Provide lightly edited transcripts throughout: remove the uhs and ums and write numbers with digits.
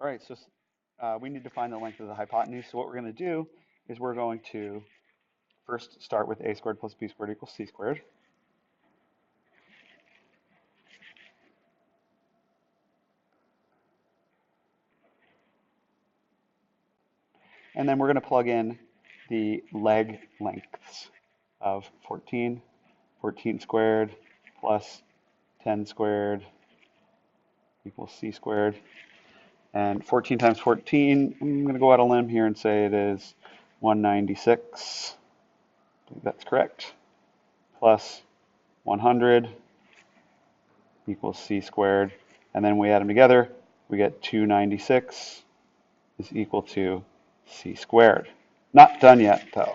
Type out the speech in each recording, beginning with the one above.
All right, so we need to find the length of the hypotenuse. So what we're going to do is we're going to first start with a squared plus b squared equals c squared. And then we're going to plug in the leg lengths of 14, 14 squared plus 10 squared equals c squared. And 14 times 14, I'm going to go out on a limb here and say it is 196. I think that's correct. Plus 100 equals c squared. And then we add them together, we get 296 is equal to c squared. Not done yet, though,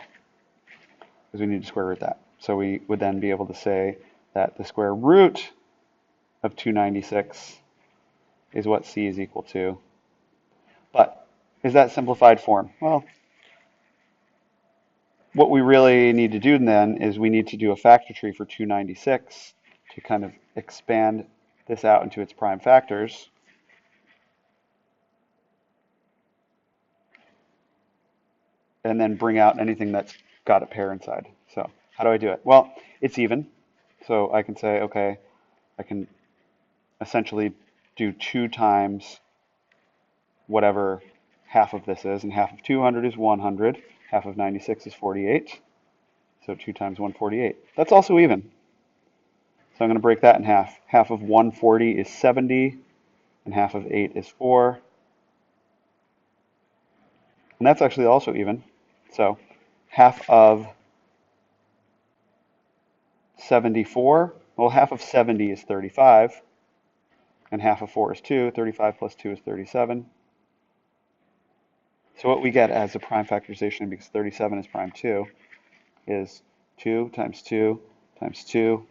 because we need to square root that. So we would then be able to say that the square root of 296 is what c is equal to. But is that simplified form? Well, what we really need to do then is we need to do a factor tree for 296 to kind of expand this out into its prime factors. And then bring out anything that's got a pair inside. So how do I do it? Well, it's even. So I can say, okay, I can essentially do 2 times whatever half of this is, and half of 200 is 100, half of 96 is 48, so 2 times 148. That's also even. So I'm going to break that in half. Half of 140 is 70, and half of 8 is 4. And that's actually also even. So half of 74, well, half of 70 is 35, and half of 4 is 2. 35 plus 2 is 37. So what we get as a prime factorization, because 37 is prime 2, is 2 times 2 times 2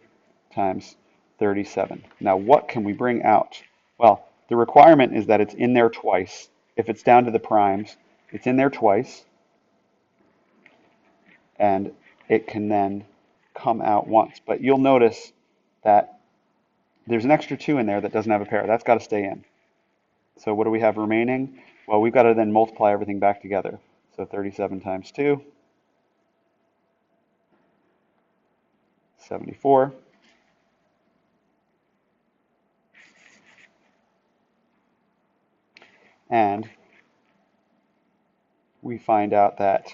times 37. Now what can we bring out? Well, the requirement is that it's in there twice. If it's down to the primes, it's in there twice, and it can then come out once. But you'll notice that there's an extra 2 in there that doesn't have a pair. That's got to stay in. So what do we have remaining? Well, we've got to then multiply everything back together. So 37 times 2, 74. And we find out that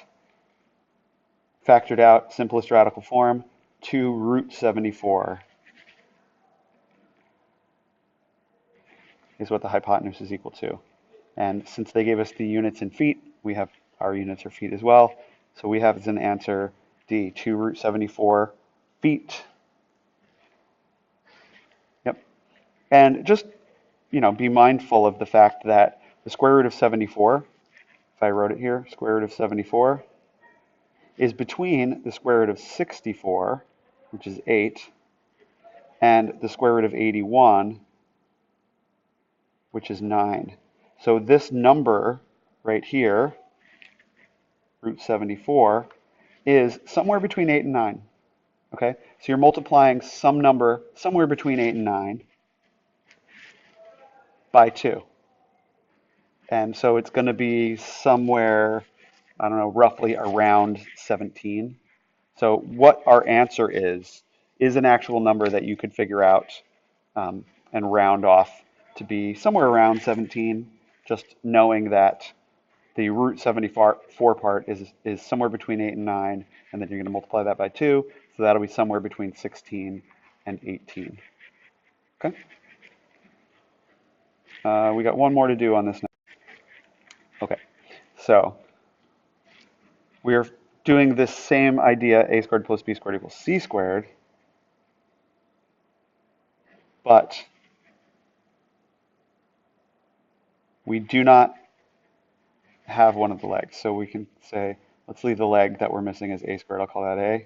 factored out, simplest radical form, 2 root 74 is what the hypotenuse is equal to. And since they gave us the units in feet, we have our units are feet as well. So we have as an answer D, 2 root 74 feet. Yep. And just, be mindful of the fact that the square root of 74, if I wrote it here, square root of 74, is between the square root of 64, which is 8, and the square root of 81, which is 9. So this number right here, root 74, is somewhere between 8 and 9. Okay? So you're multiplying some number somewhere between 8 and 9 by 2. And so it's going to be somewhere, I don't know, roughly around 17. So what our answer is an actual number that you could figure out and round off to be somewhere around 17, just knowing that the root 74 part is somewhere between 8 and 9, and then you're going to multiply that by 2, so that'll be somewhere between 16 and 18. Okay? We got one more to do on this now. Okay, so we're doing this same idea, a squared plus b squared equals c squared, but we do not have one of the legs. So we can say, let's leave the leg that we're missing as a squared. I'll call that a.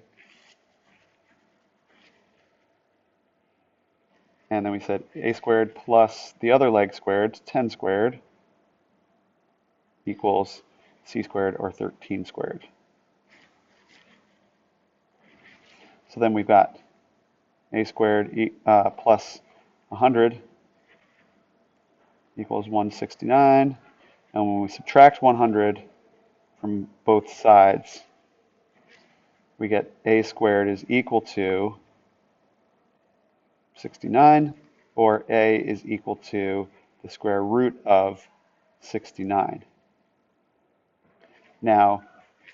And then we said a squared plus the other leg squared, 10 squared, equals c squared or 13 squared. So then we've got a squared plus 100 equals 169. And when we subtract 100 from both sides, we get a squared is equal to 69, or a is equal to the square root of 69. Now,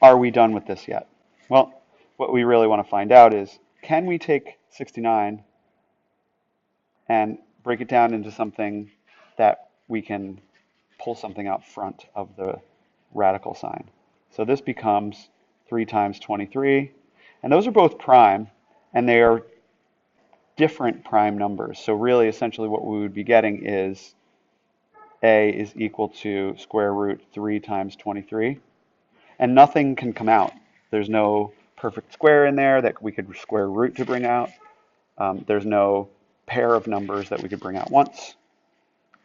are we done with this yet? Well, what we really want to find out is, can we take 69 and break it down into something that we can pull something out front of the radical sign? So this becomes 3 times 23, and those are both prime, and they are different prime numbers. So really, essentially what we would be getting is a is equal to square root 3 times 23, and nothing can come out. There's no perfect square in there that we could square root to bring out. There's no pair of numbers that we could bring out once.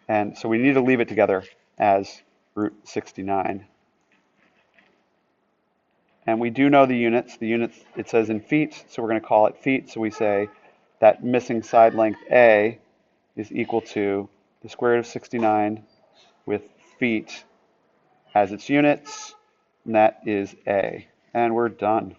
And so we need to leave it together as root 69. And we do know the units. The units, it says in feet, so we're going to call it feet. So we say that missing side length A is equal to the square root of 69 with feet as its units, and that is A. And we're done.